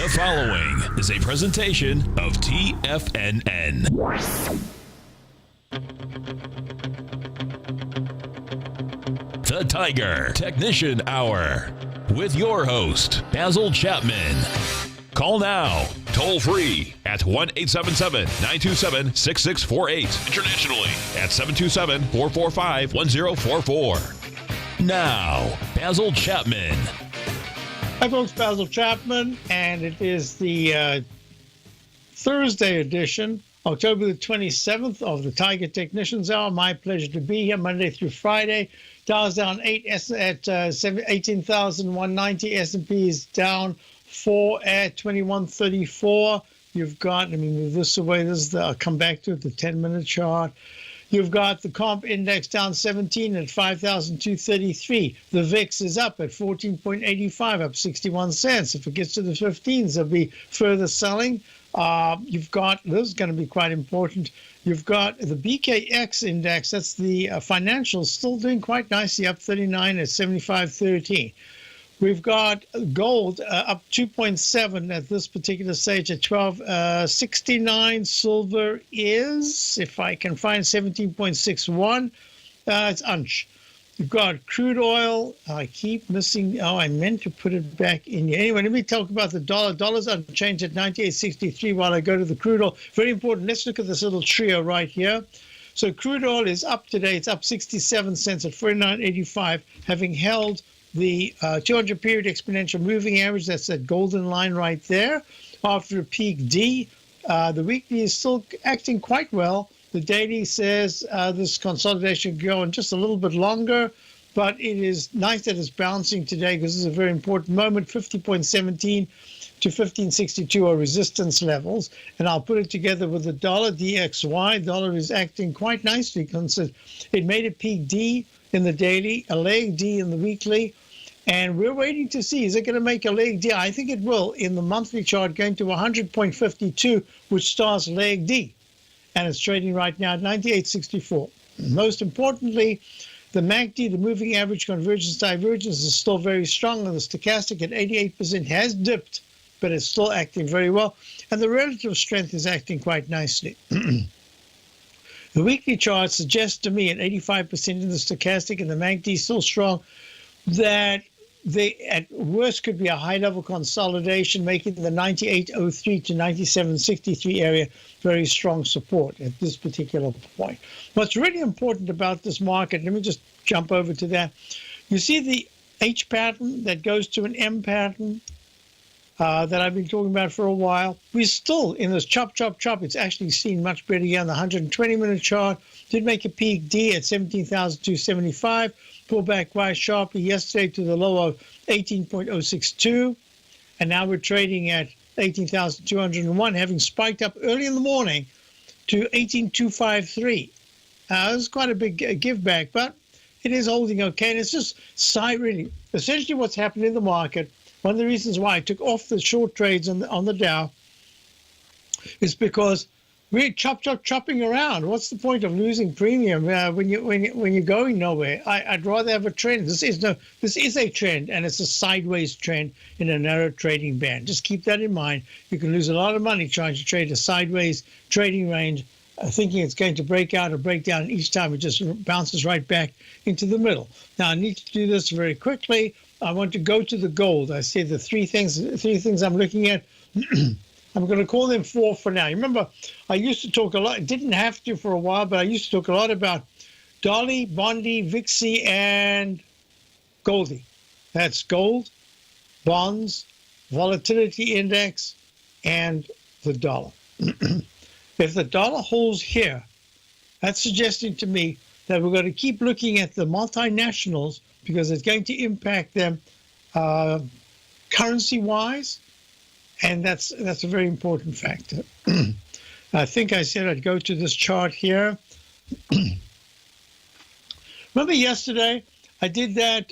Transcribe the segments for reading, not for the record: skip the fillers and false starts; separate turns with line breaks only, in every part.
The following is a presentation of TFNN. The Tiger Technician Hour with your host, Basil Chapman. Call now, toll free at 1-877-927-6648. Internationally at 727-445-1044. Now, Basil Chapman.
Hi folks, Basil Chapman, and it is the Thursday edition, October the 27th of the Tiger Technicians Hour. My pleasure to be here Monday through Friday. Dow's down 8 at 18,190. S&P is down 4 at 2134. You've got, let me move this away. I'll come back to it, the 10-minute chart. You've got the comp index down 17 at 5,233. The VIX is up at 14.85, up 61 cents. If it gets to the 15s, there'll be further selling. You've got, this is going to be quite important, you've got the BKX index, that's the financials, still doing quite nicely, up 39 at 75.13. We've got gold up 2.7 at this particular stage at 12.69. Silver is, if I can find, 17.61. It's unch. You've got crude oil. I keep missing. Oh, I meant to put it back in here. Anyway, let me talk about the dollar. Dollar's unchanged at 98.63 while I go to the crude oil. Very important. Let's look at this little trio right here. So crude oil is up today. It's up 67 cents at 49.85, having held the 200-period exponential moving average. That's that golden line right there. After a peak D, the weekly is still acting quite well. The daily says this consolidation can go on just a little bit longer, but it is nice that it's bouncing today because this is a very important moment. 50.17 to 15.62 are resistance levels, and I'll put it together with the dollar DXY. Dollar is acting quite nicely because it made a peak D in the daily, a leg D in the weekly. And we're waiting to see, is it going to make a leg D? I think it will in the monthly chart, going to 100.52, which starts leg D. And it's trading right now at 98.64. Most importantly, the MACD, the moving average convergence divergence, is still very strong. And the stochastic at 88% has dipped, but it's still acting very well. And the relative strength is acting quite nicely. The weekly chart suggests to me at 85% in the stochastic and the MACD still strong, that they at worst could be a high-level consolidation, making the 98.03 to 97.63 area very strong support at this particular point. What's really important about this market, let me just jump over to that. You see the H pattern that goes to an M pattern that I've been talking about for a while. We're still in this chop, chop, chop. It's actually seen much better here on the 120-minute chart. Did make a peak D at 17,275. Pulled back quite sharply yesterday to the low of 18.062. And now we're trading at 18,201, having spiked up early in the morning to 18,253. It's quite a big give back, but it is holding okay. And it's just really, essentially what's happened in the market. One of the reasons why I took off the short trades on the Dow is because we're chopping around. What's the point of losing premium when you're going nowhere? I'd rather have a trend. This is a trend, and it's a sideways trend in a narrow trading band. Just keep that in mind. You can lose a lot of money trying to trade a sideways trading range, thinking it's going to break out or break down. And each time it just bounces right back into the middle. Now I need to do this very quickly. I want to go to the gold. I say the three things I'm looking at. I'm going to call them four for now. You remember, I used to talk a lot, didn't have to for a while, but I used to talk a lot about Dolly, Bondi, VIXI, and Goldie. That's gold, bonds, volatility index, and the dollar. If the dollar holds here, that's suggesting to me that we're going to keep looking at the multinationals because it's going to impact them currency-wise. And that's a very important factor. I think I said I'd go to this chart here. Remember yesterday I did that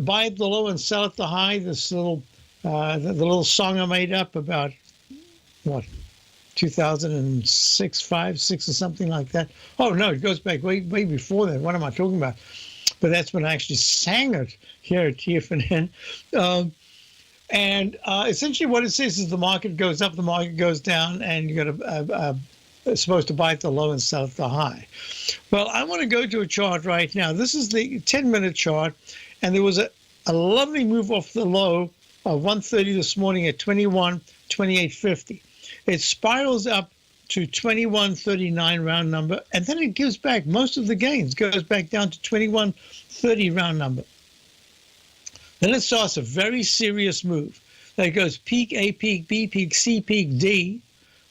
buy at the low and sell at the high. This little the little song I made up about what 2006, 5, 6, or something like that. Oh no, it goes back way before that. What am I talking about? But that's when I actually sang it here at TFNN. And essentially what it says is the market goes up, the market goes down, and you're supposed to buy at the low and sell at the high. Well, I want to go to a chart right now. This is the 10-minute chart, and there was a lovely move off the low of 130 this morning at 21.2850. It spirals up to 21.39 round number, and then it gives back most of the gains, goes back down to 21.30 round number. Then it starts a very serious move. That goes peak A, peak B, peak C, peak D,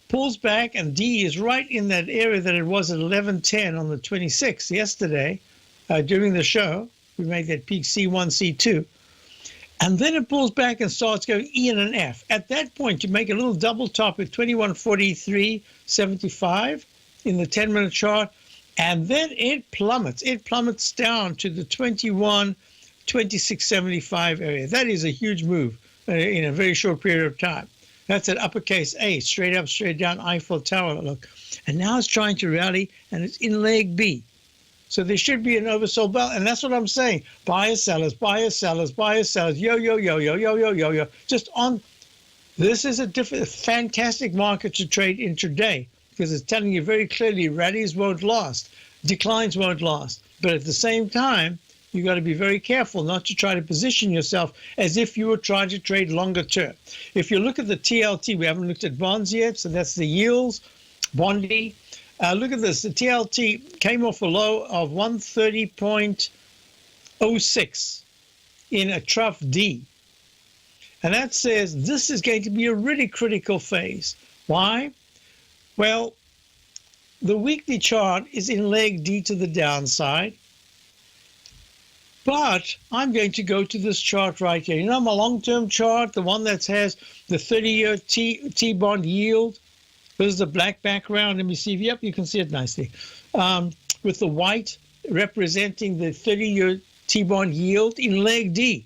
pulls back, and D is right in that area that it was at 11:10 on the 26th yesterday during the show. We made that peak C1, C2. And then it pulls back and starts going E and an F. At that point, you make a little double top at 21.43.75 in the 10-minute chart, and then it plummets. It plummets down to the 26.75 area. That is a huge move in a very short period of time. That's an uppercase A, straight up, straight down, Eiffel Tower look. And now it's trying to rally, and it's in leg B. So there should be an oversold bell, and that's what I'm saying. Buyers, sellers, buyers, sellers, buyers, sellers, yo, yo, yo, yo, yo, yo, yo, yo. Just on. This is a fantastic market to trade intraday because it's telling you very clearly rallies won't last, declines won't last. But at the same time, you got to be very careful not to try to position yourself as if you were trying to trade longer term. If you look at the TLT, we haven't looked at bonds yet, so that's the yields, Bondi. Look at this. The TLT came off a low of 130.06 in a trough D. And that says this is going to be a really critical phase. Why? Well, the weekly chart is in leg D to the downside. But I'm going to go to this chart right here. You know my long-term chart, the one that has the 30-year T-bond yield? This is the black background. Let me see. Yep, you can see it nicely. With the white representing the 30-year T-bond yield in leg D.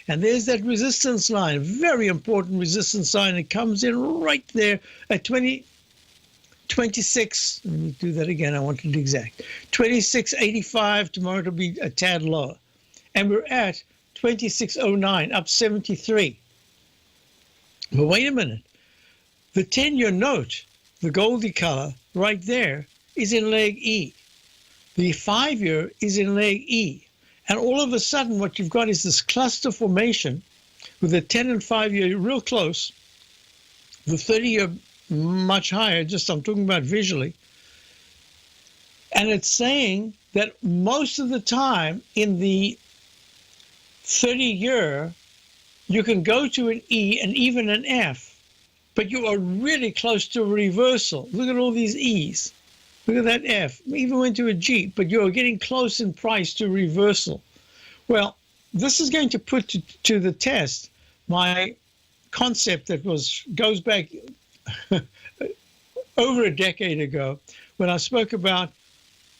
And there's that resistance line, very important resistance line. It comes in right there at 26. Let me do that again. I want it exact. 26.85. Tomorrow it'll be a tad lower. And we're at 26.09, up 73. But wait a minute. The 10-year note, the goldy color, right there, is in leg E. The 5-year is in leg E. And all of a sudden, what you've got is this cluster formation with the 10 and 5-year real close, the 30-year much higher, just I'm talking about visually. And it's saying that most of the time in the 30-year, you can go to an E and even an F. But you are really close to a reversal. Look at all these E's. Look at that F. Even went to a G, but you're getting close in price to reversal. Well, this is going to put to the test my concept that goes back over a decade ago when I spoke about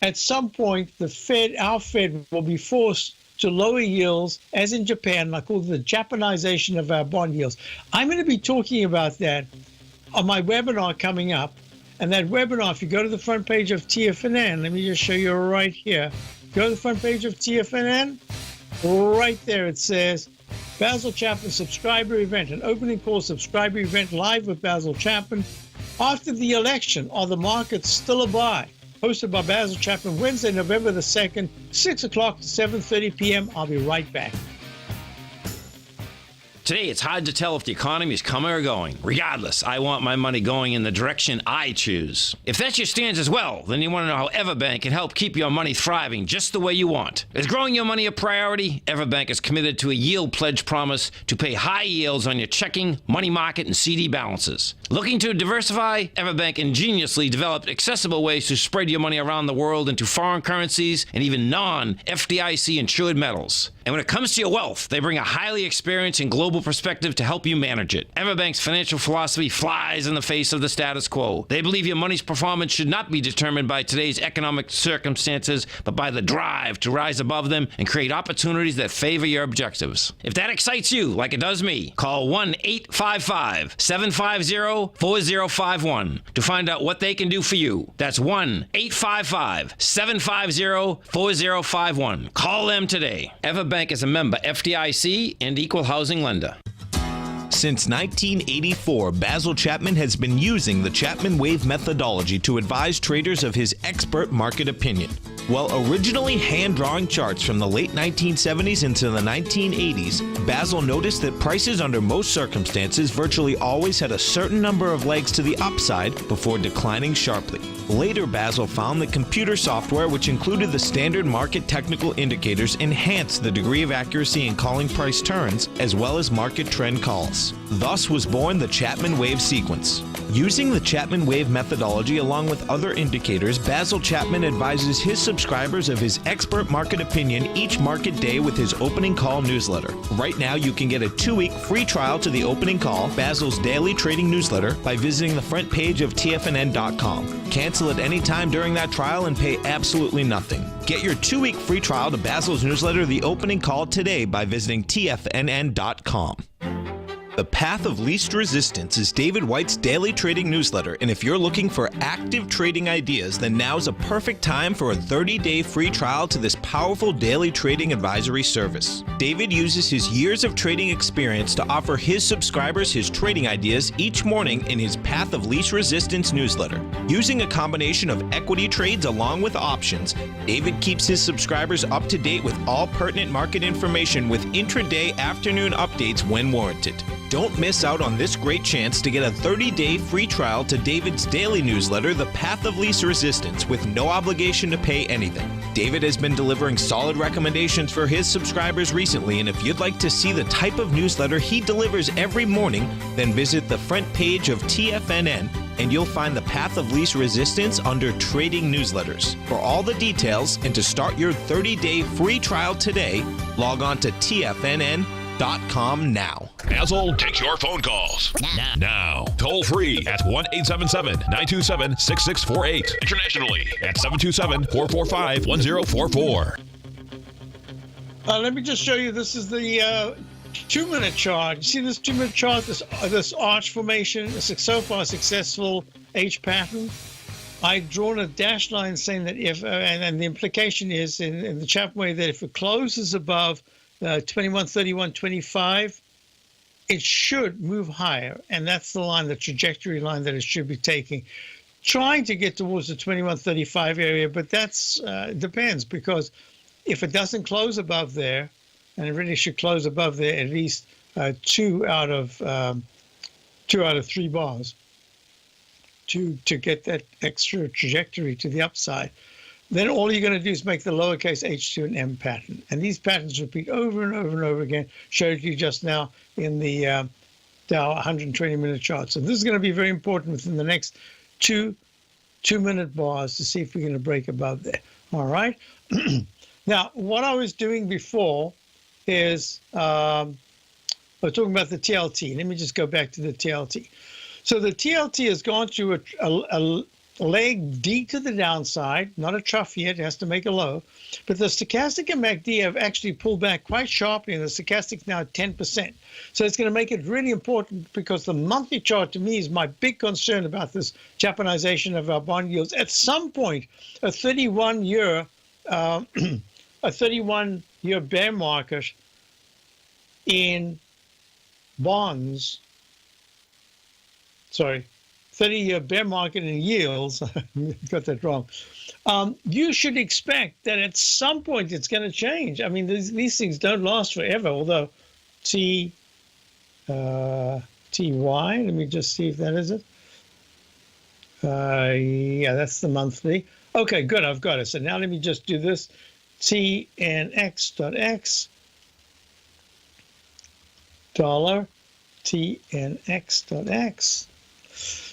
at some point our Fed will be forced to lower yields, as in Japan. I call it the Japanization of our bond yields. I'm going to be talking about that on my webinar coming up. And that webinar, if you go to the front page of TFNN, let me just show you right here. Go to the front page of TFNN. Right there it says, Basil Chapman subscriber event, an opening call subscriber event live with Basil Chapman. After the election, are the markets still a buy? Hosted by Basil Chapman, Wednesday, November the 2nd, 6 o'clock to 7:30 p.m. I'll be right back.
Today, it's hard to tell if the economy is coming or going. Regardless, I want my money going in the direction I choose. If that's your stance as well, then you want to know how Everbank can help keep your money thriving just the way you want. Is growing your money a priority? Everbank is committed to a yield pledge promise to pay high yields on your checking, money market, and CD balances. Looking to diversify? Everbank ingeniously developed accessible ways to spread your money around the world into foreign currencies and even non-FDIC insured metals. And when it comes to your wealth, they bring a highly experienced and global perspective to help you manage it. Everbank's financial philosophy flies in the face of the status quo. They believe your money's performance should not be determined by today's economic circumstances, but by the drive to rise above them and create opportunities that favor your objectives. If that excites you, like it does me, call 1-855-750-4051 to find out what they can do for you. That's 1-855-750-4051. Call them today. Everbank is a member FDIC and equal housing lender.
Since 1984, Basil Chapman has been using the Chapman Wave methodology to advise traders of his expert market opinion. While originally hand-drawing charts from the late 1970s into the 1980s, Basil noticed that prices under most circumstances virtually always had a certain number of legs to the upside before declining sharply. Later, Basil found that computer software, which included the standard market technical indicators, enhanced the degree of accuracy in calling price turns, as well as market trend calls. Thus was born the Chapman Wave sequence. Using the Chapman Wave methodology along with other indicators, Basil Chapman advises his subscribers of his expert market opinion each market day with his opening call newsletter. Right now, you can get a 2-week free trial to the opening call, Basil's daily trading newsletter, by visiting the front page of TFNN.com. Cancel at any time during that trial and pay absolutely nothing. Get your 2-week free trial to Basil's newsletter, The Opening Call, today by visiting TFNN.com. The Path of Least Resistance is David White's daily trading newsletter, and if you're looking for active trading ideas, then now's a perfect time for a 30-day free trial to this powerful daily trading advisory service. David uses his years of trading experience to offer his subscribers his trading ideas each morning in his Path of Least Resistance newsletter. Using a combination of equity trades along with options, David keeps his subscribers up to date with all pertinent market information with intraday afternoon updates when warranted. Don't miss out on this great chance to get a 30-day free trial to David's daily newsletter, The Path of Least Resistance, with no obligation to pay anything. David has been delivering solid recommendations for his subscribers recently, and if you'd like to see the type of newsletter he delivers every morning, then visit the front page of TFNN and you'll find the Path of Least Resistance under Trading Newsletters. For all the details and to start your 30-day free trial today, log on to TFNN.com now.
Basil takes your phone calls. Now. Toll free at 1-877-927-6648. Internationally at 727-445-1044.
Let me just show you. This is the 2-minute chart. You see this 2-minute chart, this arch formation, a so far successful H pattern. I've drawn a dashed line saying that if, and the implication is in the Chapman Wave that if it closes above 2131.25, it should move higher, and that's the line, the trajectory line that it should be taking, trying to get towards the 2135 area, but that's depends, because if it doesn't close above there, and it really should close above there at least 2 out of 3 bars to get that extra trajectory to the upside, then all you're going to do is make the lowercase h2 and m pattern. And these patterns repeat over and over and over again, showed you just now in the Dow 120-minute chart. So this is going to be very important within the next 2-minute bars to see if we're going to break above there. All right. Now, what I was doing before is I was talking about the TLT. Let me just go back to the TLT. So the TLT has gone through a leg D to the downside, not a trough yet, it has to make a low. But the stochastic and MACD have actually pulled back quite sharply, and the stochastic's now at 10%. So it's going to make it really important, because the monthly chart to me is my big concern about this Japanization of our bond yields. At some point, a 31-year bear market in bonds, 30-year bear market in yields, got that wrong. You should expect that at some point it's going to change. I mean, these things don't last forever, although TY, let me just see if that is it. Yeah, that's the monthly. Okay, good, I've got it. So now let me just do this. TNX.X, dollar, TNX.X.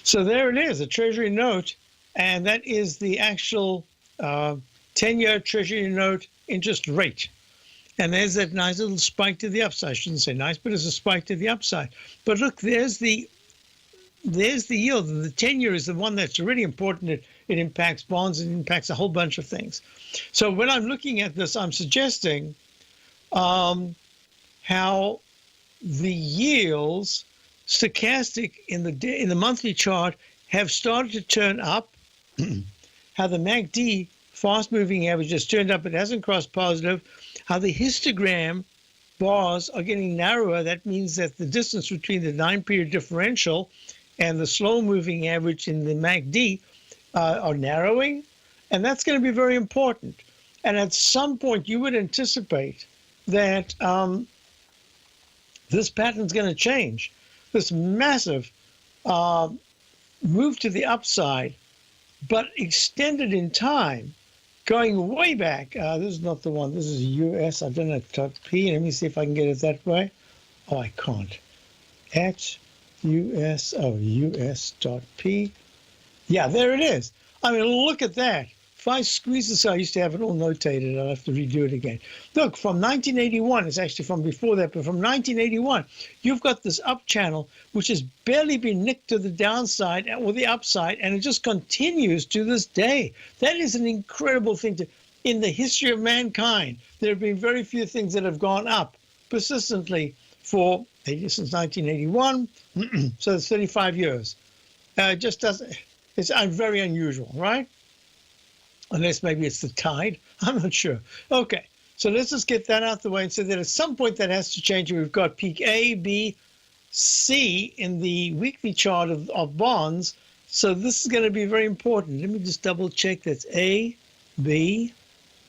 So there it is, a Treasury note, and that is the actual 10-year Treasury note interest rate. And there's that nice little spike to the upside. I shouldn't say nice, but it's a spike to the upside. But look, there's the yield. The 10-year is the one that's really important. It impacts bonds, and it impacts a whole bunch of things. So when I'm looking at this, I'm suggesting how the yields, stochastic in the monthly chart, have started to turn up. How the MACD fast moving average has turned up, it hasn't crossed positive. How the histogram bars are getting narrower. That means that the distance between the 9-period differential and the slow-moving average in the MACD are narrowing, and that's going to be very important. And at some point, you would anticipate that this pattern's going to change. This massive move to the upside, but extended in time, going way back. This is not the one. This is US. I don't know, .p. Let me see if I can get it that way. Oh, I can't. At US, US.p. Yeah, there it is. I mean, look at that. If I squeeze this, I used to have it all notated. I'll have to redo it again. Look, from 1981, it's actually from before that, but from 1981, you've got this up channel, which has barely been nicked to the downside or the upside, and it just continues to this day. That is an incredible thing. In the history of mankind, there have been very few things that have gone up persistently since 1981, so it's 35 years. It just doesn't, it's very unusual, right? Unless maybe it's the tide. I'm not sure. Okay, so let's just get that out the way and say that at some point that has to change. We've got peak A, B, C in the weekly chart of bonds. So this is going to be very important. Let me just double check. That's A, B,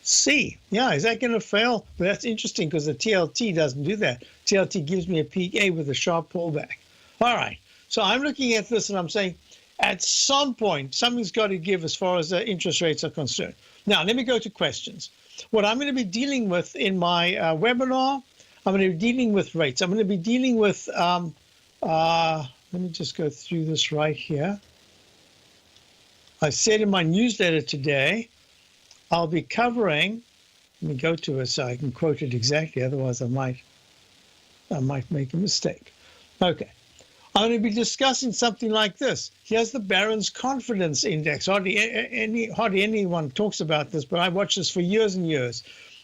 C. Yeah, is that going to fail? Well, that's interesting because the TLT doesn't do that. TLT gives me a peak A with a sharp pullback. All right, so I'm looking at this and I'm saying, at some point, something's got to give as far as the interest rates are concerned. Now, let me go to questions. What I'm going to be dealing with in my webinar, I'm going to be dealing with rates. I'm going to be dealing with, let me just go through this right here. I said in my newsletter today, I'll be covering, let me go to it so I can quote it exactly, otherwise I might make a mistake. Okay. I'm going to be discussing something like this. Here's the Barron's Confidence Index. Hardly anyone talks about this, but I've watched this for years and years.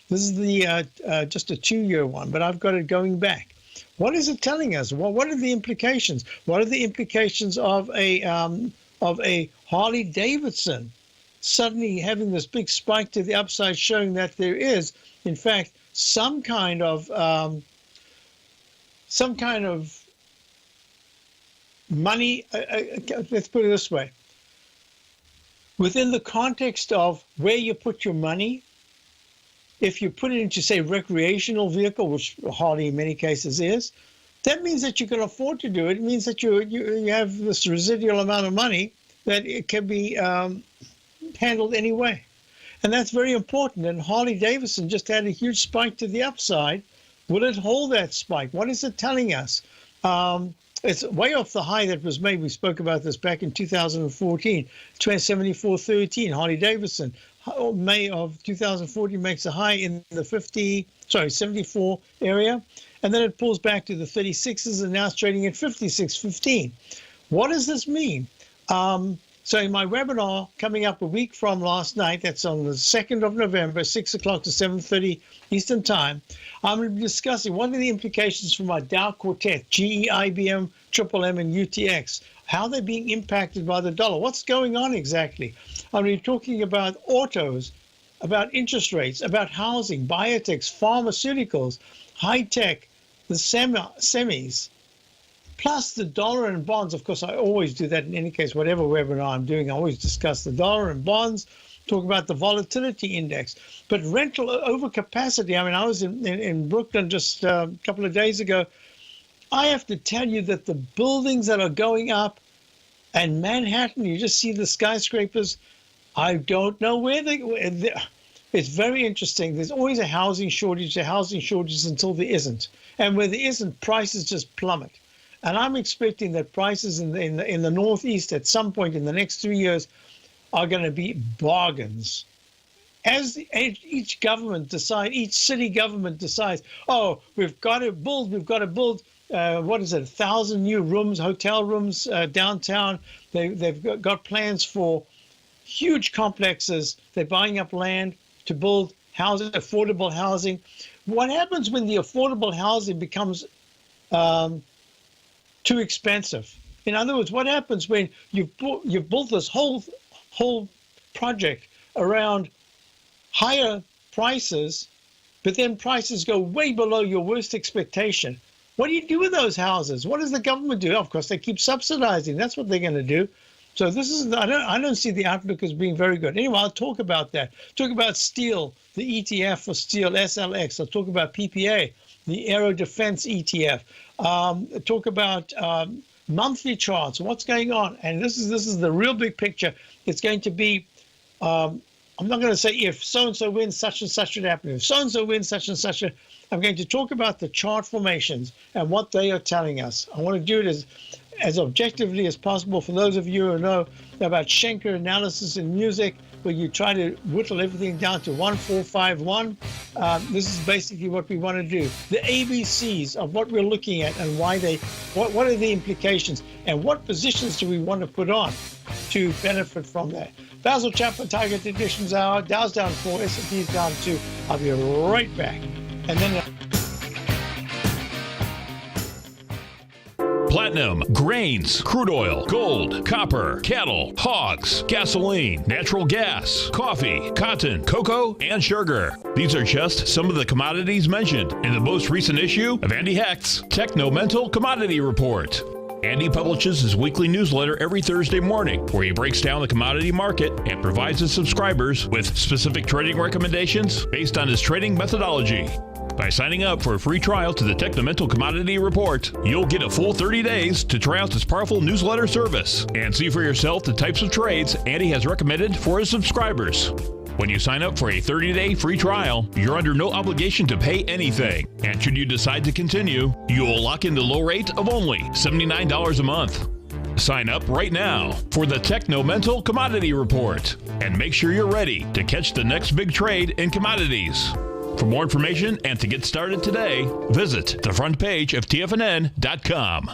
This is the just a 2-year one, but I've got it going back. What is it telling us? What are the implications? What are the implications of a Harley Davidson suddenly having this big spike to the upside, showing that there is, in fact, some kind of money, let's put it this way. Within the context of where you put your money, if you put it into, say, recreational vehicle, which Harley in many cases is, that means that you can afford to do it. It means that you have this residual amount of money that it can be handled anyway. And that's very important. And Harley Davidson just had a huge spike to the upside. Will it hold that spike? What is it telling us? It's way off the high that was made. We spoke about this back in 2014, 74.13, Harley Davidson. May of 2014 makes a high in the 74 area, and then it pulls back to the 36s, and now it's trading at 56.15. What does this mean? So in my webinar coming up a week from last night, that's on the 2nd of November, 6 o'clock to 7:30 Eastern Time, I'm going to be discussing what are the implications for my Dow Quartet, GE, IBM, MMM, and UTX, how they're being impacted by the dollar. What's going on exactly? I'm going to be talking about autos, about interest rates, about housing, biotechs, pharmaceuticals, high tech, the semis, plus the dollar and bonds. Of course, I always do that in any case, whatever webinar I'm doing, I always discuss the dollar and bonds, talk about the volatility index. But rental overcapacity, I mean, I was in Brooklyn just a couple of days ago. I have to tell you that the buildings that are going up and Manhattan, you just see the skyscrapers. I don't know where it's very interesting. There's always a housing shortage until there isn't. And where there isn't, prices just plummet. And I'm expecting that prices in the Northeast at some point in the next 3 years are going to be bargains. As each government decides, each city government decides, oh, we've got to build, what is it, 1,000 new rooms, hotel rooms downtown. They've got plans for huge complexes. They're buying up land to build housing, affordable housing. What happens when the affordable housing becomes too expensive? In other words, what happens when you've built this whole project around higher prices but then prices go way below your worst expectation. What do you do with those houses? What does the government do? Of course, they keep subsidizing. That's what they're going to do. So this is, I don't see the outlook as being very good. Anyway, I'll talk about that. Talk about steel, the ETF for steel, SLX. I'll talk about PPA, the Aero Defense ETF. Talk about monthly charts, what's going on. And this is the real big picture. It's going to be, I'm not going to say if so-and-so wins, such and such would happen. If so-and-so wins, such and such, I'm going to talk about the chart formations and what they are telling us. I want to do it as objectively as possible for those of you who know about Schenker analysis in music, where you try to whittle everything down to 1, 4, 5, 1. This is basically what we want to do. The ABCs of what we're looking at and why what are the implications and what positions do we want to put on to benefit from that. Basil Chapman, Tiger Technicians Hour. Dow's down 4, S&P's down 2. I'll be right back. And then
Platinum, grains, crude oil, gold, copper, cattle, hogs, gasoline, natural gas, coffee, cotton, cocoa, and sugar. These are just some of the commodities mentioned in the most recent issue of Andy Hecht's Techno-Mental Commodity Report. Andy publishes his weekly newsletter every Thursday morning, where he breaks down the commodity market and provides his subscribers with specific trading recommendations based on his trading methodology. By signing up for a free trial to the Techno-Mental Commodity Report, you'll get a full 30 days to try out this powerful newsletter service and see for yourself the types of trades Andy has recommended for his subscribers. When you sign up for a 30-day free trial, you're under no obligation to pay anything. And should you decide to continue, you will lock in the low rate of only $79 a month. Sign up right now for the Techno-Mental Commodity Report and make sure you're ready to catch the next big trade in commodities. For more information and to get started today, visit the front page of TFNN.com.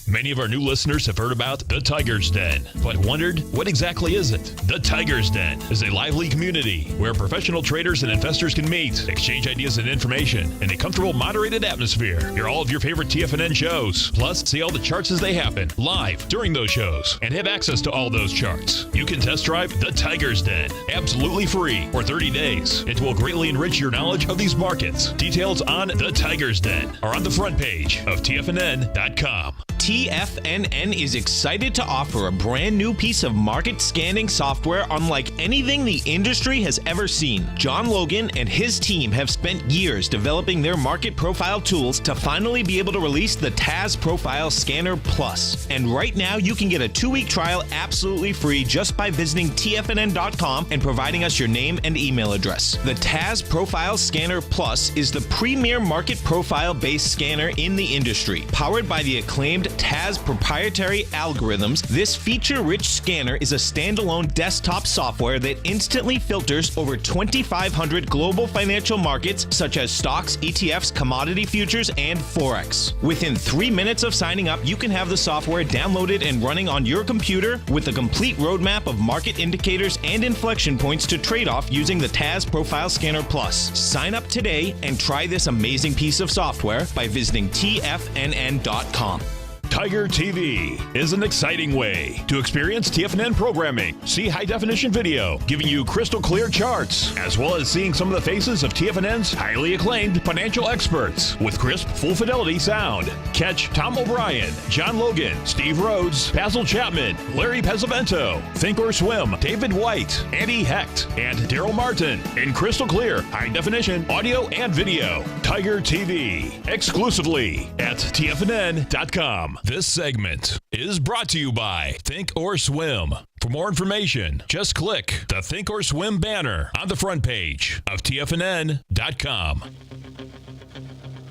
Many of our new listeners have heard about the Tiger's Den, but wondered, what exactly is it? The Tiger's Den is a lively community where professional traders and investors can meet, exchange ideas and information in a comfortable, moderated atmosphere. Hear all of your favorite TFNN shows, plus see all the charts as they happen live during those shows, and have access to all those charts. You can test drive the Tiger's Den absolutely free for 30 days. It will greatly enrich your knowledge of these markets. Details on the Tiger's Den are on the front page of TFNN.com.
TFNN is excited to offer a brand new piece of market scanning software unlike anything the industry has ever seen. John Logan and his team have spent years developing their market profile tools to finally be able to release the TAS Profile Scanner Plus. And right now you can get a 2-week trial absolutely free just by visiting TFNN.com and providing us your name and email address. The TAS Profile Scanner Plus is the premier market profile-based scanner in the industry. Powered by the acclaimed TAS proprietary algorithms, this feature-rich scanner is a standalone desktop software that instantly filters over 2,500 global financial markets such as stocks, ETFs, commodity futures, and Forex. Within 3 minutes of signing up, you can have the software downloaded and running on your computer with a complete roadmap of market indicators and inflection points to trade off using the TAS Profile Scanner Plus. Sign up today and try this amazing piece of software by visiting TFNN.com.
Tiger TV is an exciting way to experience TFNN programming. See high-definition video, giving you crystal clear charts, as well as seeing some of the faces of TFNN's highly acclaimed financial experts with crisp, full-fidelity sound. Catch Tom O'Brien, John Logan, Steve Rhodes, Basil Chapman, Larry Pesavento, Think or Swim, David White, Andy Hecht, and Daryl Martin in crystal clear, high-definition audio and video. Tiger TV, exclusively at TFNN.com. This segment is brought to you by Think or Swim. For more information, just click the Think or Swim banner on the front page of TFNN.com.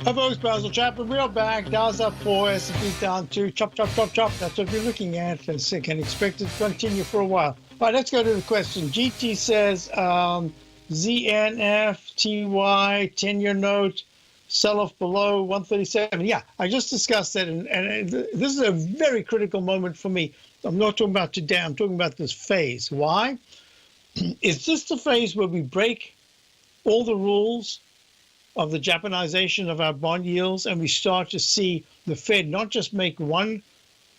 Hi folks, Basil Chapman, real back. Dow's up 4, S&P's down 2. Chop, chop, chop, chop. That's what we're looking at and can expect it to continue for a while. All right, let's go to the question. GT says ZNF, TY, 10-year note, sell-off below 137. Yeah, I just discussed that, and this is a very critical moment for me. I'm not talking about today. I'm talking about this phase. Why? Is this the phase where we break all the rules of the Japanization of our bond yields, and we start to see the Fed not just make one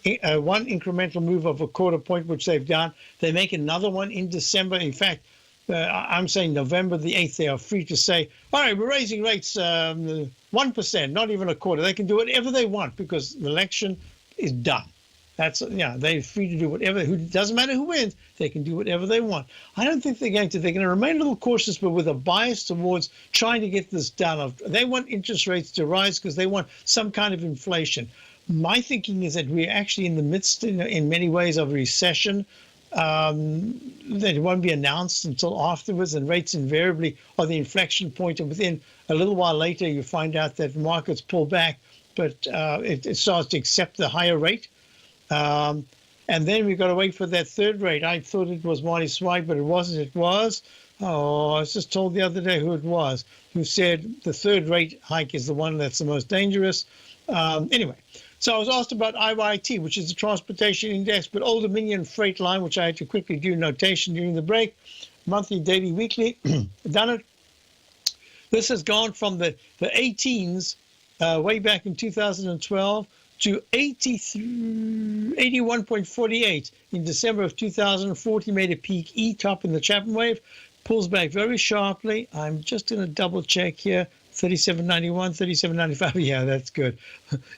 incremental move of a quarter point, which they've done, they make another one in December. In fact, I'm saying November the 8th, they are free to say, all right, we're raising rates 1%, not even a quarter. They can do whatever they want because the election is done. That's, they're free to do whatever. It doesn't matter who wins. They can do whatever they want. I don't think they're going to. They're going to remain a little cautious, but with a bias towards trying to get this done. They want interest rates to rise because they want some kind of inflation. My thinking is that we're actually in the midst, in many ways, of a recession. That won't be announced until afterwards, and rates invariably are the inflection point. And within a little while later, you find out that markets pull back, but it starts to accept the higher rate. And then we've got to wait for that third rate. I thought it was Marty Zweig, but it wasn't. It was, I was just told the other day who it was, who said the third rate hike is the one that's the most dangerous. Anyway, so I was asked about IYT, which is the transportation index, but Old Dominion Freight Line, which I had to quickly do notation during the break, monthly, daily, weekly, done it. This has gone from the 18s way back in 2012 to 81.48 in December of 2014, made a peak E top in the Chapman wave, pulls back very sharply. I'm just going to double check here. 37.91, 37.95. Yeah, that's good.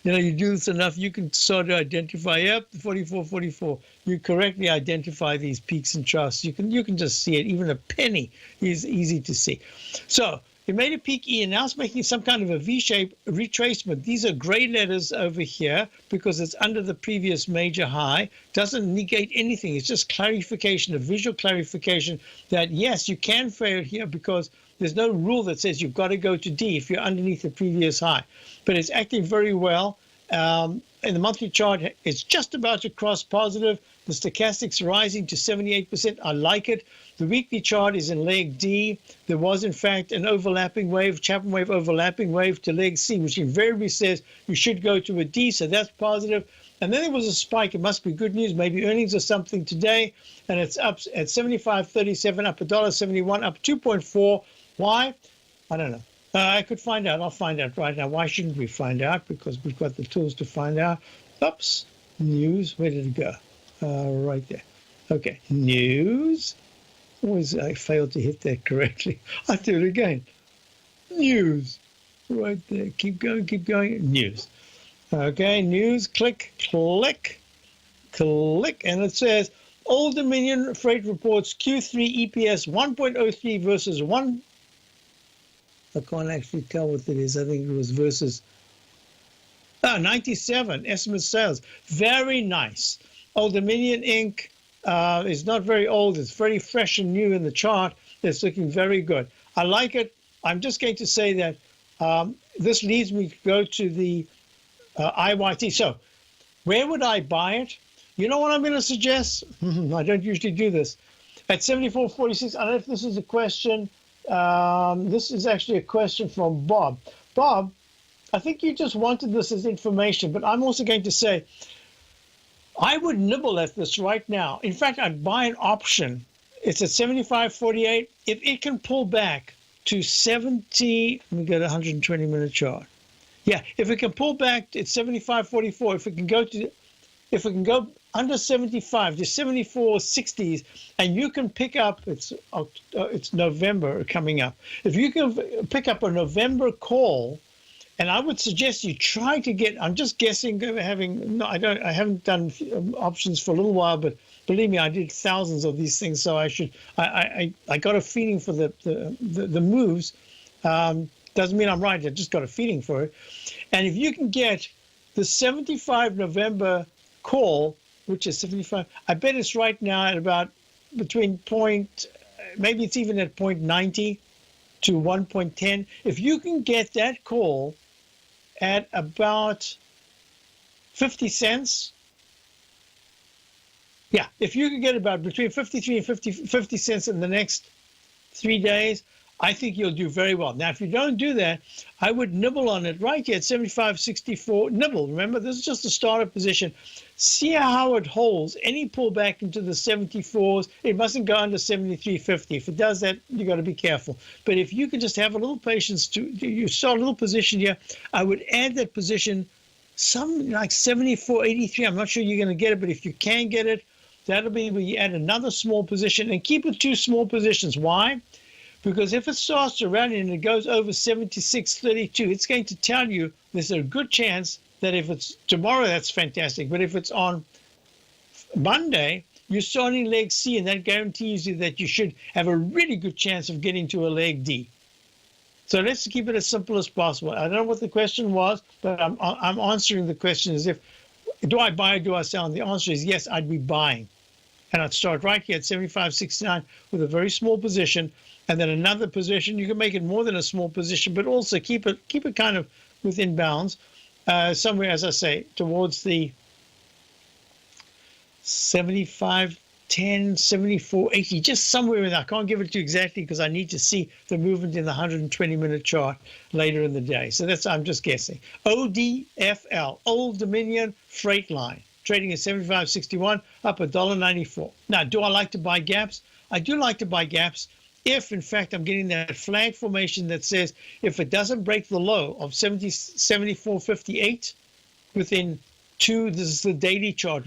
You do this enough, you can sort of identify, 44.44. You correctly identify these peaks and troughs. You can just see it. Even a penny is easy to see. So it made a peak E, and now it's making some kind of a V-shape retracement. These are gray letters over here because it's under the previous major high. Doesn't negate anything. It's just clarification, a visual clarification that, yes, you can fail here because there's no rule that says you've got to go to D if you're underneath the previous high. But it's acting very well. In the monthly chart, it's just about to cross positive. The stochastic's rising to 78%. I like it. The weekly chart is in leg D. There was, in fact, an overlapping wave, Chapman wave overlapping wave to leg C, which invariably says you should go to a D, so that's positive. And then there was a spike. It must be good news, maybe earnings or something today, and it's up at 75.37, up $1.71, up 2.4. Why? I don't know. I could find out. I'll find out right now. Why shouldn't we find out? Because we've got the tools to find out. Oops. News. Where did it go? Right there. Okay. News. Always I failed to hit that correctly. I'll do it again. News. Right there. Keep going. Keep going. News. Okay. News. Click. Click. Click. And it says Old Dominion Freight reports Q3 EPS 1.03 versus 1. I can't actually tell what it is. I think it was versus 97 estimate sales. Very nice. Old Dominion Inc. Is not very old. It's very fresh and new in the chart. It's looking very good. I like it. I'm just going to say that this leads me to go to the IYT. So where would I buy it? You know what I'm going to suggest? I don't usually do this. At 74.46, I don't know if this is a question. This is actually a question from Bob. Bob, I think you just wanted this as information, but I'm also going to say I would nibble at this right now. In fact, I'd buy an option. It's at 75.48. If it can pull back to 70, let me get a 120-minute chart. Yeah, if it can pull back at 75.44, if it can go under 75 to 74.60s, and you can pick up, it's November coming up. If you can pick up a November call, and I would suggest you try to get, I'm just guessing, I haven't done options for a little while, but believe me, I did thousands of these things, so I got a feeling for the moves. Doesn't mean I'm right, I just got a feeling for it. And if you can get the 75 November call, which is 75, I bet it's right now at about between maybe it's even at 0.90 to 1.10. If you can get that call at about 50 cents, yeah, if you can get about between 53 and 50 cents in the next 3 days, I think you'll do very well. Now, if you don't do that, I would nibble on it right here at 75.64. Nibble, remember, this is just a startup position. See how it holds. Any pullback into the 74s, it mustn't go under 73.50. If it does that, you got to be careful. But if you can just have a little patience, you start a little position here, I would add that position, some like 74.83. I'm not sure you're going to get it, but if you can get it, that'll be where you add another small position and keep it 2 small positions. Why? Because if it starts to rally and it goes over 76.32, it's going to tell you there's a good chance that if it's tomorrow, that's fantastic. But if it's on Monday, you're starting leg C, and that guarantees you that you should have a really good chance of getting to a leg D. So let's keep it as simple as possible. I don't know what the question was, but I'm answering the question as if, do I buy or do I sell? And the answer is yes, I'd be buying. And I'd start right here at 75.69 with a very small position, and then another position. You can make it more than a small position, but also keep it kind of within bounds, somewhere, as I say, towards the 75.10, 74.80, just somewhere in there. I can't give it to you exactly because I need to see the movement in the 120-minute chart later in the day. So I'm just guessing. ODFL, Old Dominion Freight Line, trading at 75.61, up $1.94. Now, do I like to buy gaps? I do like to buy gaps if, in fact, I'm getting that flag formation that says if it doesn't break the low of 74.58 within this is the daily chart,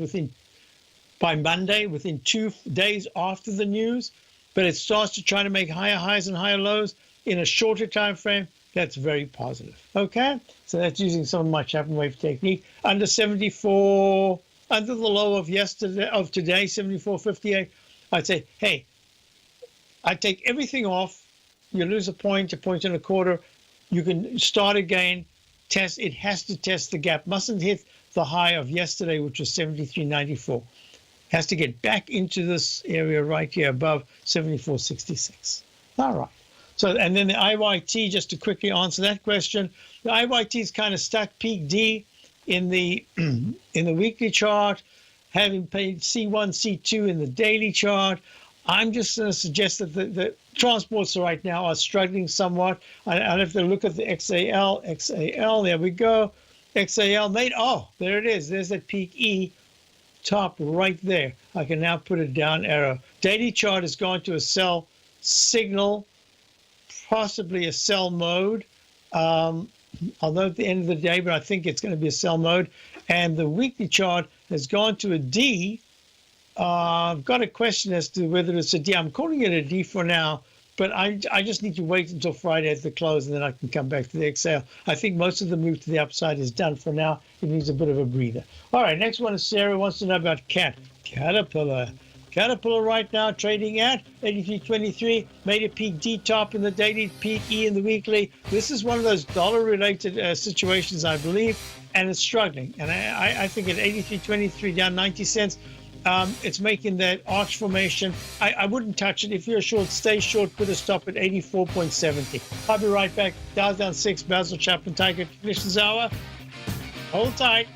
by Monday, within 2 days after the news, but it starts to try to make higher highs and higher lows in a shorter time frame, that's very positive. Okay? So that's using some of my Chapman wave technique. Under 74, under the low of today, 74.58, I'd say, hey, I take everything off. You lose a point and a quarter. You can start again. Test. It has to test the gap. Mustn't hit the high of yesterday, which was 73.94. Has to get back into this area right here above 74.66. All right. So, and then the IYT, just to quickly answer that question, the IYT is kind of stuck peak D in the weekly chart, having paid C1, C2 in the daily chart. I'm just going to suggest that the transports right now are struggling somewhat. I'll have to look at the XAL, there we go. XAL made, there it is. There's that peak E top right there. I can now put a down arrow. Daily chart has gone to a sell signal, possibly a sell mode, although at the end of the day, but I think it's going to be a sell mode. And the weekly chart has gone to a D. I've got a question as to whether it's a D. I'm calling it a D for now, but I just need to wait until Friday at the close, and then I can come back to the XL. I think most of the move to the upside is done for now. It needs a bit of a breather. All right, next one is Sarah wants to know about Caterpillar. Caterpillar right now trading at 83.23, made a peak D top in the daily, peak E in the weekly. This is one of those dollar-related situations, I believe, and it's struggling. And I think at 83.23, down 90 cents, it's making that arch formation. I wouldn't touch it. If you're short, stay short. Put a stop at 84.70. I'll be right back. Dow's down 6. Basil Chapman, Tiger Technicians Hour. Hold tight.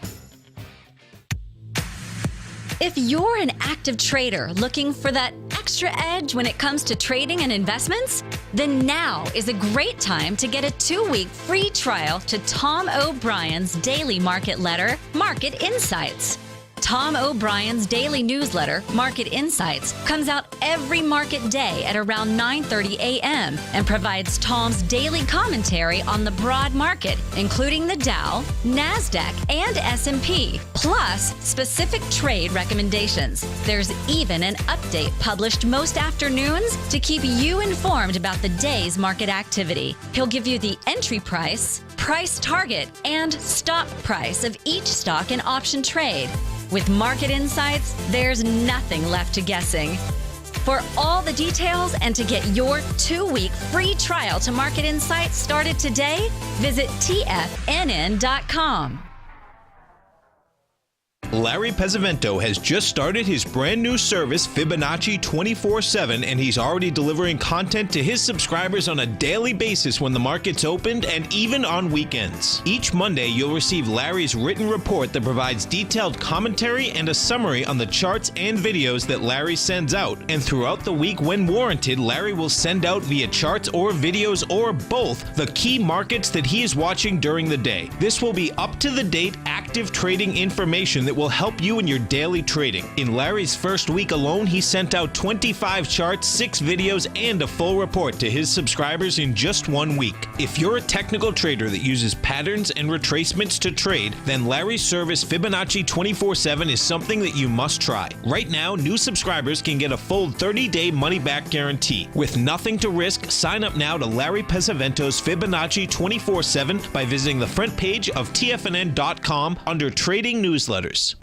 If you're an active trader looking for that extra edge when it comes to trading and investments, then now is a great time to get a 2-week free trial to Tom O'Brien's daily market letter, Market Insights. Tom O'Brien's daily newsletter, Market Insights, comes out every market day at around 9:30 a.m. and provides Tom's daily commentary on the broad market, including the Dow, NASDAQ, and S&P, plus specific trade recommendations. There's even an update published most afternoons to keep you informed about the day's market activity. He'll give you the entry price, price target, and stop price of each stock and option trade. With Market Insights, there's nothing left to guessing. For all the details and to get your 2-week free trial to Market Insights started today, visit TFNN.com.
Larry Pesavento has just started his brand new service, Fibonacci 24/7, and he's already delivering content to his subscribers on a daily basis when the market's opened and even on weekends. Each Monday, you'll receive Larry's written report that provides detailed commentary and a summary on the charts and videos that Larry sends out. And throughout the week, when warranted, Larry will send out via charts or videos or both the key markets that he is watching during the day. This will be up-to-the-date active trading information that will will help you in your daily trading. In Larry's first week alone, he sent out 25 charts, 6 videos, and a full report to his subscribers in just 1 week. If you're a technical trader that uses patterns and retracements to trade, then Larry's service Fibonacci 24/7 is something that you must try. Right now, new subscribers can get a full 30-day money-back guarantee. With nothing to risk, sign up now to Larry Pesavento's Fibonacci 24/7 by visiting the front page of TFNN.com under Trading Newsletters.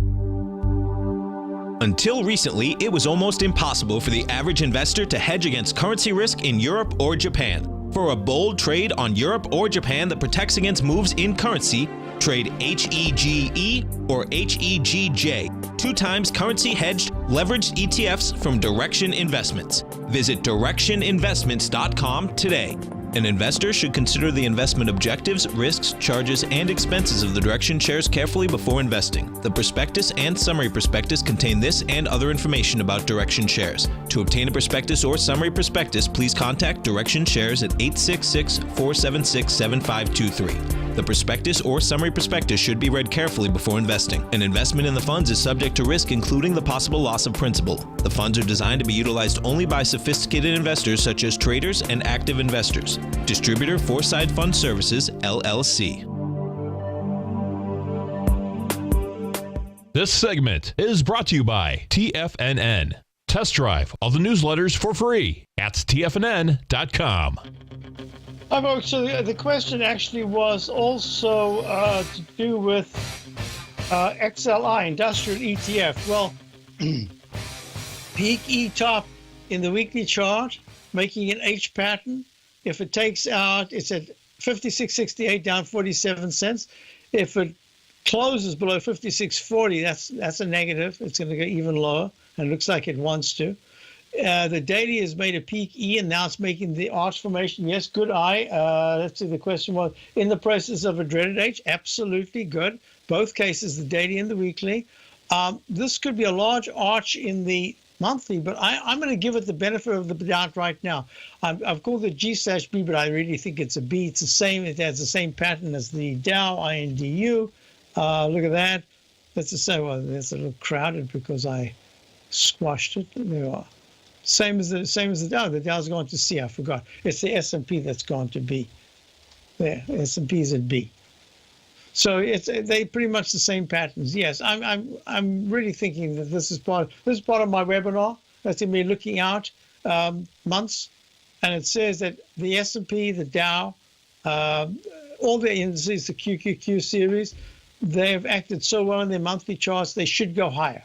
Until recently, it was almost impossible for the average investor to hedge against currency risk in Europe or Japan. For a bold trade on Europe or Japan that protects against moves in currency, trade HEGE or HEGJ, 2 times currency hedged leveraged ETFs from Direction Investments. Visit directioninvestments.com today. An investor should consider the investment objectives, risks, charges, and expenses of the Direction shares carefully before investing. The prospectus and summary prospectus contain this and other information about Direction shares. To obtain a prospectus or summary prospectus, please contact Direction shares at 866-476-7523. The prospectus or summary prospectus should be read carefully before investing. An investment in the funds is subject to risk, including the possible loss of principal. The funds are designed to be utilized only by sophisticated investors such as traders and active investors. Distributor Foreside Fund Services, LLC.
This segment is brought to you by TFNN. Test drive all the newsletters for free at TFNN.com.
Hi, folks. So the question actually was also to do with XLI, Industrial ETF. Well, peak E top in the weekly chart, making an H pattern. If it takes out, it's at 56.68, down 47 cents. If it closes below 56.40, that's a negative. It's going to go even lower, and it looks like it wants to. The daily has made a peak E, and now it's making the arch formation. Yes, good eye. Let's see, the question was, in the process of a dreaded H? Absolutely good. Both cases, the daily and the weekly. This could be a large arch in the monthly, but I'm going to give it the benefit of the doubt right now. I've called it G/B, but I really think it's a B. It's the same. It has the same pattern as the Dow, INDU. Look at that. That's the same. Well, that's a little crowded because I squashed it. There you are. Same as the Dow. The Dow's gone to C. I forgot. It's the S&P that's gone to B. There, S&P is at B. So they pretty much the same patterns. Yes, I'm really thinking that this is part of my webinar. That's going to be looking out months, and it says that the S&P, the Dow, all the indices, the QQQ series, they have acted so well in their monthly charts. They should go higher.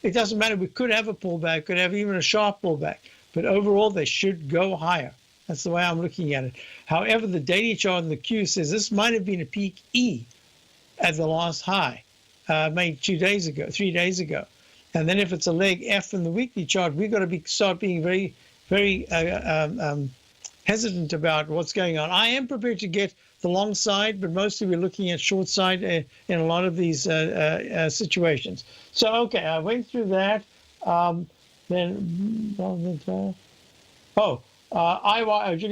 It doesn't matter. We could have a pullback, could have even a sharp pullback, but overall they should go higher. That's the way I'm looking at it. However, the daily chart in the Q says this might have been a peak E at the last high, made 3 days ago. And then if it's a leg F in the weekly chart, we've got to start being very, very hesitant about what's going on. I am prepared to get the long side, but mostly we're looking at short side in a lot of these situations. So, okay, I went through that. Julie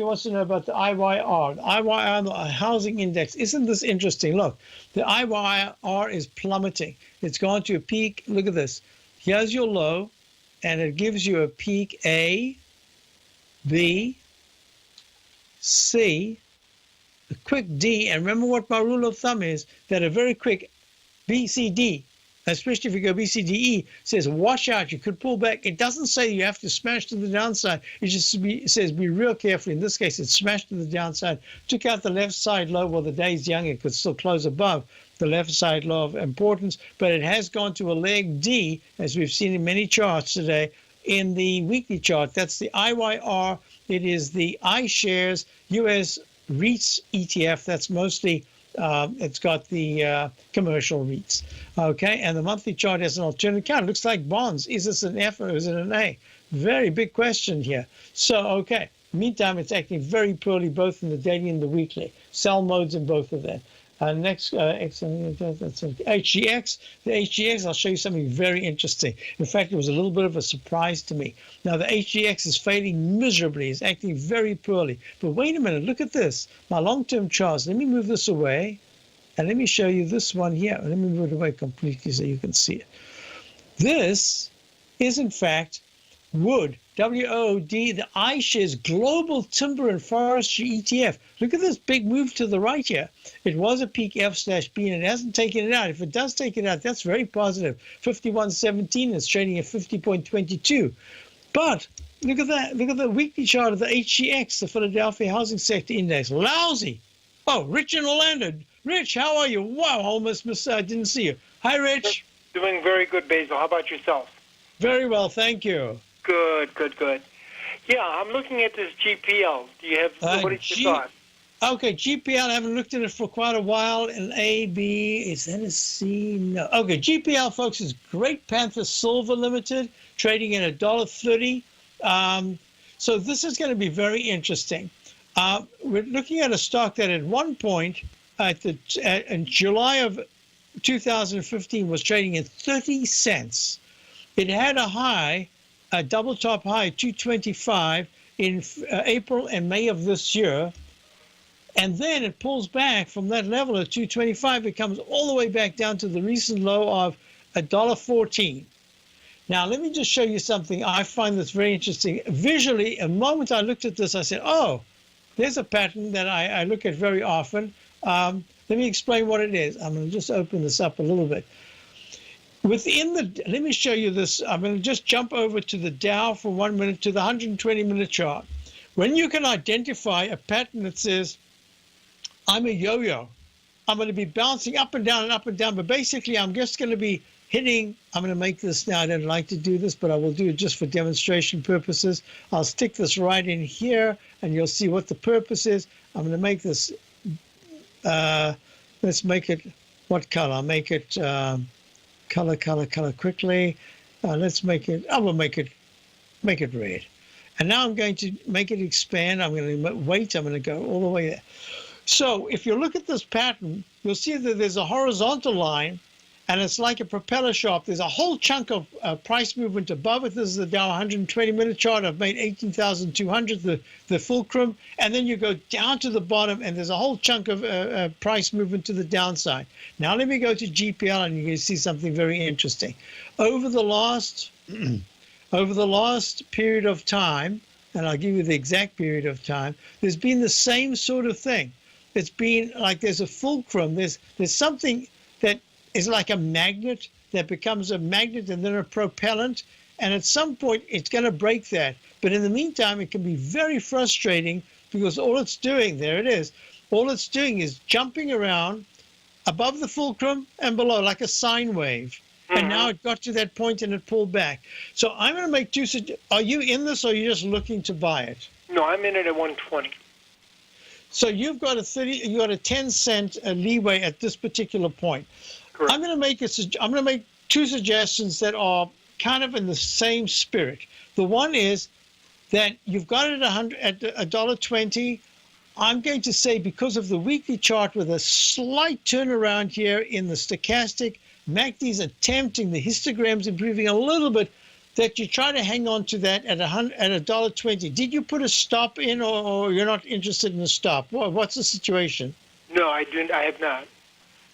wants to know about the IYR. The IYR, the housing index. Isn't this interesting? Look, the IYR is plummeting. It's gone to a peak. Look at this. Here's your low, and it gives you a peak A, B, C, a quick D. And remember what my rule of thumb is, that a very quick B, C, D, especially if you go B, C, D, E, says watch out, you could pull back. It doesn't say you have to smash to the downside. It just says be real careful. In this case, it smashed to the downside, took out the left side low. Well, the day's young, it could still close above the left side low of importance, but it has gone to a leg D, as we've seen in many charts today, in the weekly chart. That's the IYR. It is the iShares US REITs ETF. That's mostly it's got the commercial REITs. Okay, and the monthly chart has an alternate count. It looks like bonds. Is this an F or is it an A? Very big question here. So, okay, meantime, it's acting very poorly both in the daily and the weekly. Sell modes in both of them. Next, HGX. The HGX, I'll show you something very interesting. In fact, it was a little bit of a surprise to me. Now, the HGX is failing miserably. It's acting very poorly. But wait a minute, look at this. My long-term charts. Let me move this away. And let me show you this one here. Let me move it away completely so you can see it. This is, in fact, wood, W-O-O-D, the iShares Global Timber and Forestry ETF. Look at this big move to the right here. It was a peak F/B, and it hasn't taken it out. If it does take it out, that's very positive. 51.17, it's trading at 50.22. But look at that. Look at the weekly chart of the HGX, the Philadelphia Housing Sector Index. Lousy. Oh, Rich in Orlando. Rich, how are you? Wow, almost missed. I didn't see you. Hi, Rich.
Doing very good, Basil. How about yourself?
Very well, thank you.
Good. Yeah, I'm looking at this GPL. Do you have, what is your thought?
Okay, GPL, I haven't looked at it for quite a while. And A, B, is that a C? No. Okay, GPL, folks, is Great Panther Silver Limited, trading at $1.30. So this is going to be very interesting. We're looking at a stock that at one point, in July of 2015, was trading at 30 cents. It had a high, a double top high, 225 in April and May of this year. And then it pulls back from that level of 225. It comes all the way back down to the recent low of $1.14. Now, let me just show you something I find that's very interesting. Visually, the moment I looked at this, I said, oh, there's a pattern that I look at very often. Let me explain what it is. I'm going to just open this up a little bit. Let me show you this. I'm going to just jump over to the Dow for 1 minute to the 120-minute chart. When you can identify a pattern that says, I'm a yo-yo, I'm going to be bouncing up and down, but basically I'm just going to be hitting, I'm going to make this now, I don't like to do this, but I will do it just for demonstration purposes. I'll stick this right in here, and you'll see what the purpose is. I'm going to make this, let's make it, what color? I'll make it color quickly. Let's make it, I will make it red. And now I'm going to make it expand. I'm going to wait, I'm going to go all the way there. So if you look at this pattern, you'll see that there's a horizontal line, and it's like a propeller shaft. There's a whole chunk of price movement above it. This is the Dow 120-minute chart. I've made 18,200, the fulcrum. And then you go down to the bottom, and there's a whole chunk of price movement to the downside. Now let me go to GPL, and you can see something very interesting. Over the last period of time, and I'll give you the exact period of time, there's been the same sort of thing. It's been like there's a fulcrum. There's something that is like a magnet that becomes a magnet and then a propellant. And at some point, it's going to break that. But in the meantime, it can be very frustrating because all it's doing, there it is, all it's doing is jumping around above the fulcrum and below like a sine wave. And now it got to that point and it pulled back. So I'm going to make two suggestions. Are you in this, or are you just looking to buy it?
No, I'm in it at 120.
So you've got a 10-cent leeway at this particular point.
Correct.
I'm going to make two suggestions that are kind of in the same spirit. The one is that you've got it at $1.20. I'm going to say, because of the weekly chart with a slight turnaround here in the stochastic, MACD's attempting, the histogram's improving a little bit, that you try to hang on to that at $1.20. Did you put a stop in, or you're not interested in a stop? What's the situation?
No, I have not.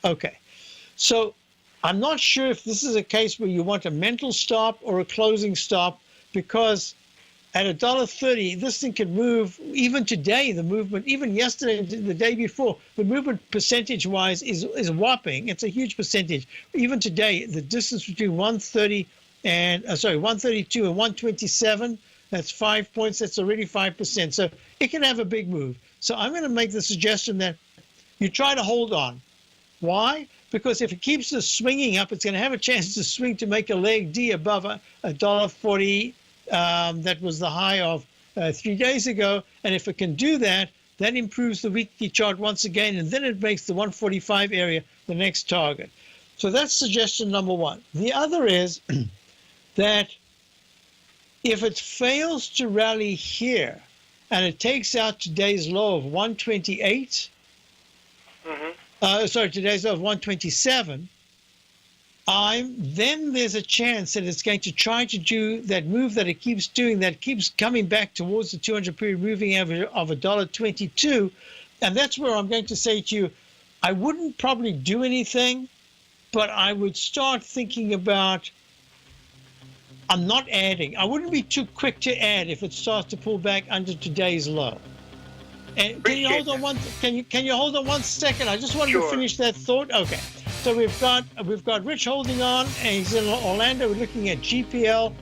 Okay. So I'm not sure if this is a case where you want a mental stop or a closing stop, because at $1.30, this thing could move. Even today, the movement, even yesterday, the day before, the movement percentage-wise is whopping. It's a huge percentage. Even today, the distance between 132 and 127, that's 5 points. That's already 5%. So it can have a big move. So I'm going to make the suggestion that you try to hold on. Why? Because if it keeps this swinging up, it's going to have a chance to swing to make a leg D above $1.40. That was the high of 3 days ago. And if it can do that, that improves the weekly chart once again, and then it makes the 145 area the next target. So that's suggestion number one. The other is that if it fails to rally here and it takes out today's low of 128, today's low of 127, then there's a chance that it's going to try to do that move that it keeps doing, that keeps coming back towards the 200-period moving average of $1.22. And that's where I'm going to say to you, I wouldn't probably do anything, but I would start thinking about, I'm not adding. I wouldn't be too quick to add if it starts to pull back under today's low. And can you hold on can you hold on 1 second? I just wanted to finish that thought. Okay. So we've got Rich holding on, and he's in Orlando. We're looking at GPL,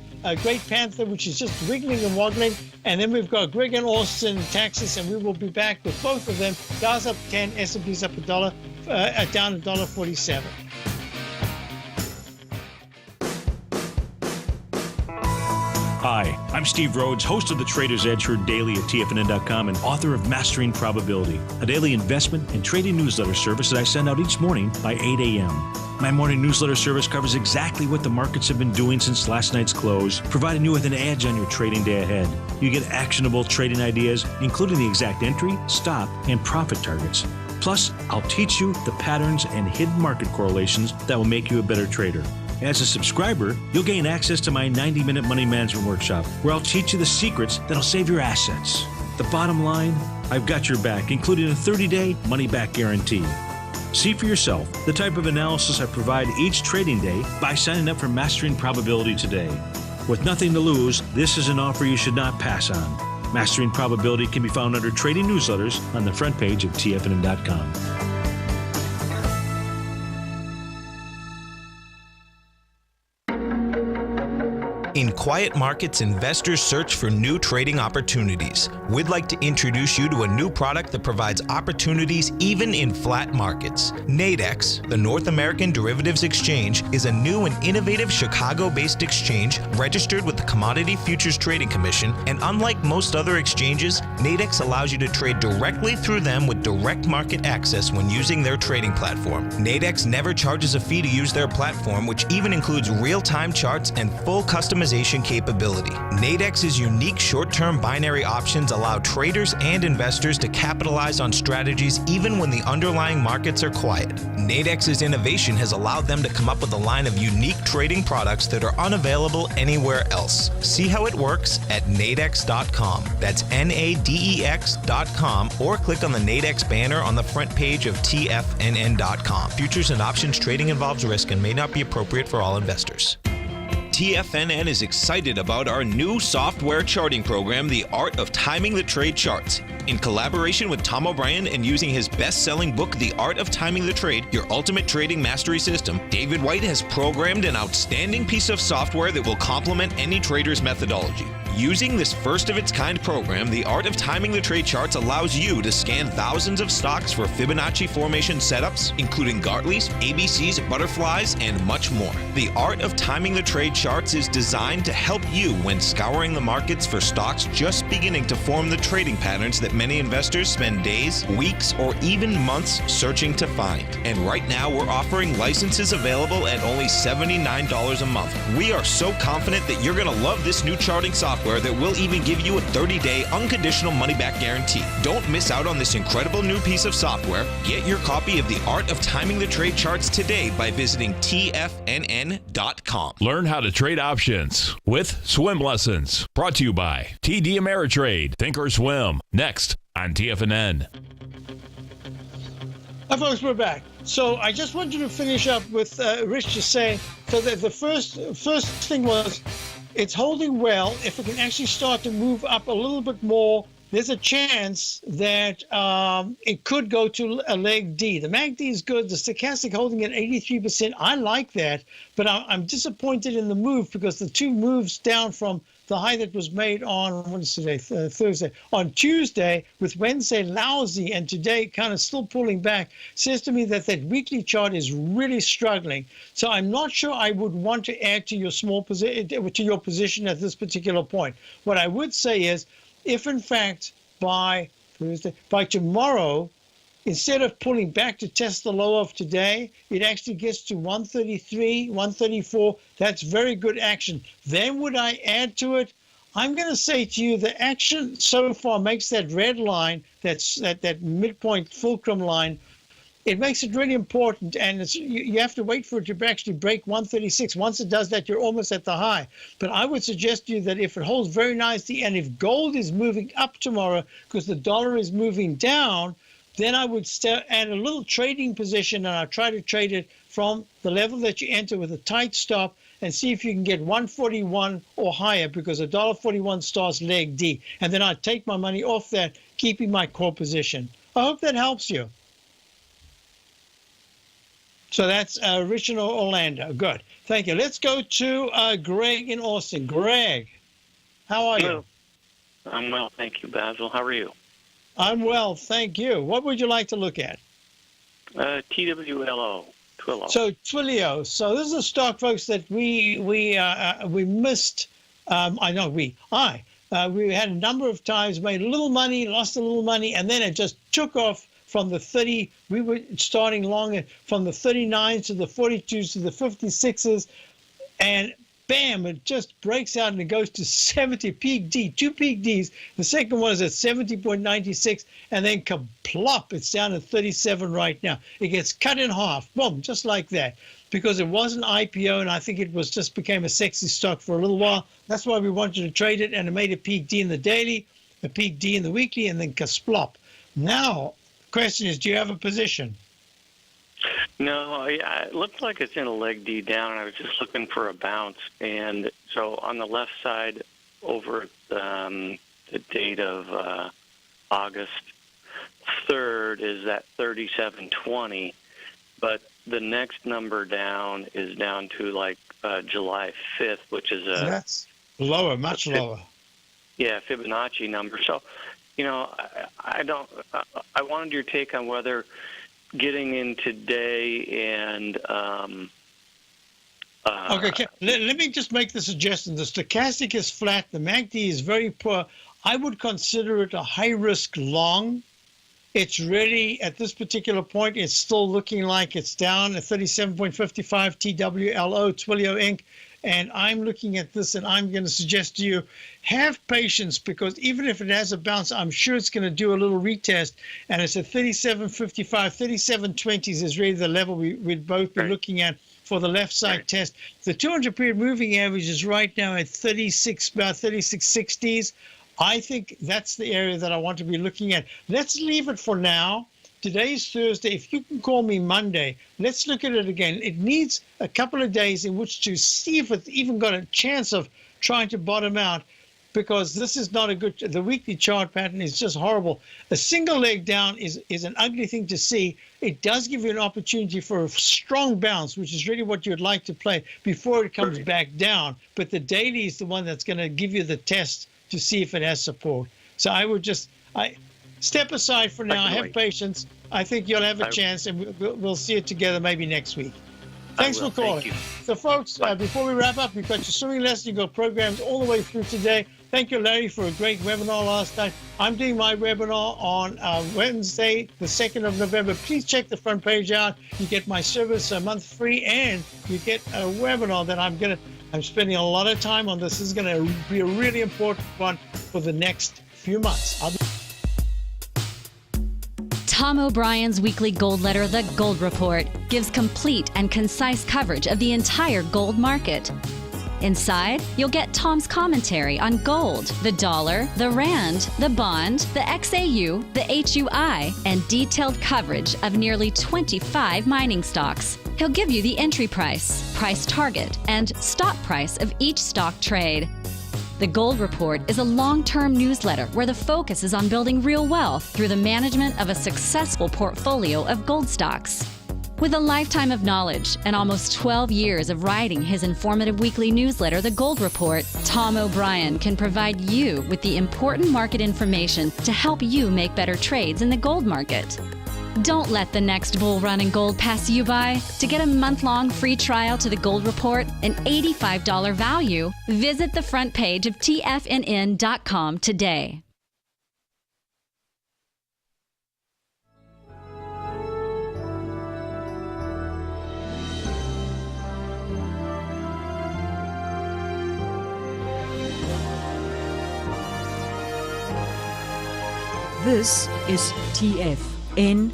Great Panther, which is just wiggling and woggling. And then we've got Greg and Austin in Texas, and we will be back with both of them. Dow's up 10, S&P's up $1, down $1.47.
Hi, I'm Steve Rhodes, host of the Trader's Edge, heard daily at TFNN.com and author of Mastering Probability, a daily investment and trading newsletter service that I send out each morning by 8 a.m. My morning newsletter service covers exactly what the markets have been doing since last night's close, providing you with an edge on your trading day ahead. You get actionable trading ideas, including the exact entry, stop, and profit targets. Plus, I'll teach you the patterns and hidden market correlations that will make you a better trader. As a subscriber, you'll gain access to my 90-minute money management workshop, where I'll teach you the secrets that'll save your assets. The bottom line, I've got your back, including a 30-day money-back guarantee. See for yourself the type of analysis I provide each trading day by signing up for Mastering Probability today. With nothing to lose, this is an offer you should not pass on. Mastering Probability can be found under Trading Newsletters on the front page of TFNN.com.
In quiet markets, investors search for new trading opportunities. We'd like to introduce you to a new product that provides opportunities even in flat markets. Nadex, the North American Derivatives Exchange, is a new and innovative Chicago-based exchange registered with the Commodity Futures Trading Commission, and unlike most other exchanges, Nadex allows you to trade directly through them with direct market access when using their trading platform. Nadex never charges a fee to use their platform, which even includes real-time charts and full customization capability. Nadex's unique short-term binary options allow traders and investors to capitalize on strategies even when the underlying markets are quiet. Nadex's innovation has allowed them to come up with a line of unique trading products that are unavailable anywhere else. See how it works at nadex.com. That's NADEX.com, or click on the Nadex banner on the front page of TFNN.com. Futures and options trading involves risk and may not be appropriate for all investors. TFNN is excited about our new software charting program, The Art of Timing the Trade Charts. In collaboration with Tom O'Brien and using his best-selling book, The Art of Timing the Trade, Your Ultimate Trading Mastery System, David White has programmed an outstanding piece of software that will complement any trader's methodology. Using this first-of-its-kind program, The Art of Timing the Trade Charts allows you to scan thousands of stocks for Fibonacci formation setups, including Gartley's, ABC's, butterflies, and much more. The Art of Timing the Trade Charts is designed to help you when scouring the markets for stocks just beginning to form the trading patterns that many investors spend days, weeks, or even months searching to find. And right now, we're offering licenses available at only $79 a month. We are so confident that you're going to love this new charting software that will even give you a 30-day unconditional money-back guarantee. Don't miss out on this incredible new piece of software. Get your copy of The Art of Timing the Trade Charts today by visiting TFNN.com.
Learn how to trade options with swim lessons. Brought to you by TD Ameritrade. Think or swim. Next on TFNN.
Hi, folks, we're back. So I just wanted to finish up with Rich just saying, so that the first thing was, it's holding well. If it can actually start to move up a little bit more, there's a chance that it could go to a leg D. The MACD is good. The stochastic holding at 83%. I like that, but I'm disappointed in the move because the two moves down from the high that was made on, what is today, Thursday, on Tuesday, with Wednesday lousy and today kind of still pulling back, says to me that that weekly chart is really struggling. So I'm not sure I would want to add to your position at this particular point. What I would say is, if in fact by tomorrow, instead of pulling back to test the low of today, it actually gets to 133, 134. That's very good action. Then would I add to it? I'm going to say to you the action so far makes that red line, that midpoint fulcrum line, it makes it really important, and you have to wait for it to actually break 136. Once it does that, you're almost at the high. But I would suggest to you that if it holds very nicely, and if gold is moving up tomorrow because the dollar is moving down, then I would add a little trading position, and I try to trade it from the level that you enter with a tight stop and see if you can get 141 or higher, because $1.41 starts leg D. And then I take my money off that, keeping my core position. I hope that helps you. So that's original Orlando. Good. Thank you. Let's go to Greg in Austin. Greg, how are you?
I'm well, thank you, Basil. How are you?
I'm well, thank you. What would you like to look at?
TWLO. Twilio.
So Twilio. So this is a stock, folks, that we missed. We had a number of times, made a little money, lost a little money, and then it just took off from the 30. We were starting long from the 39s to the 42s to the 56s, and bam, it just breaks out and it goes to 70, peak D, 2 peak Ds. The second one is at 70.96, and then kaplop, it's down at 37 right now. It gets cut in half, boom, just like that, because it was an IPO, and I think it was just became a sexy stock for a little while. That's why we wanted to trade it, and it made a peak D in the daily, a peak D in the weekly, and then kasplop. Now, the question is, do you have a position?
No, it looks like it's in a leg D down, and I was just looking for a bounce. And so on the left side, over the date of August 3rd is at 37.20, but the next number down is down to like July 5th, which is
that's lower, much lower.
Yeah, Fibonacci number. So, I wanted your take on whether getting in today and
okay, let me just make the suggestion. The stochastic is flat. The MACD is very poor. I would consider it a high-risk long. It's really, at this particular point, it's still looking like it's down at 37.55 TWLO, Twilio Inc. And I'm looking at this, and I'm going to suggest to you, have patience, because even if it has a bounce, I'm sure it's going to do a little retest. And it's at 37.55, 37.20s is really the level we'd both be looking at for the left side test. The 200-period moving average is right now at 36, about 36.60s. I think that's the area that I want to be looking at. Let's leave it for now. Today's Thursday. If you can call me Monday, let's look at it again. It needs a couple of days in which to see if it's even got a chance of trying to bottom out, because this is not a good, the weekly chart pattern is just horrible. A single leg down is an ugly thing to see. It does give you an opportunity for a strong bounce, which is really what you'd like to play before it comes back down. But the daily is the one that's going to give you the test to see if it has support. So I would just, step aside for now. Have patience. I think you'll have a chance, and we'll see it together maybe next week. Thanks for calling. So, folks, before we wrap up, you've got your swimming lesson. You've got programs all the way through today. Thank you, Larry, for a great webinar last night. I'm doing my webinar on Wednesday, the 2nd of November. Please check the front page out. You get my service a month free, and you get a webinar that I'm spending a lot of time on. This is going to be a really important one for the next few months.
Tom O'Brien's weekly gold letter, The Gold Report, gives complete and concise coverage of the entire gold market. Inside, you'll get Tom's commentary on gold, the dollar, the rand, the bond, the XAU, the HUI, and detailed coverage of nearly 25 mining stocks. He'll give you the entry price, price target, and stop price of each stock trade. The Gold Report is a long-term newsletter where the focus is on building real wealth through the management of a successful portfolio of gold stocks. With a lifetime of knowledge and almost 12 years of writing his informative weekly newsletter, The Gold Report, Tom O'Brien can provide you with the important market information to help you make better trades in the gold market. Don't let the next bull run in gold pass you by. To get a month-long free trial to The Gold Report, an $85 value, visit the front page of TFNN.com today.
This is TFNN.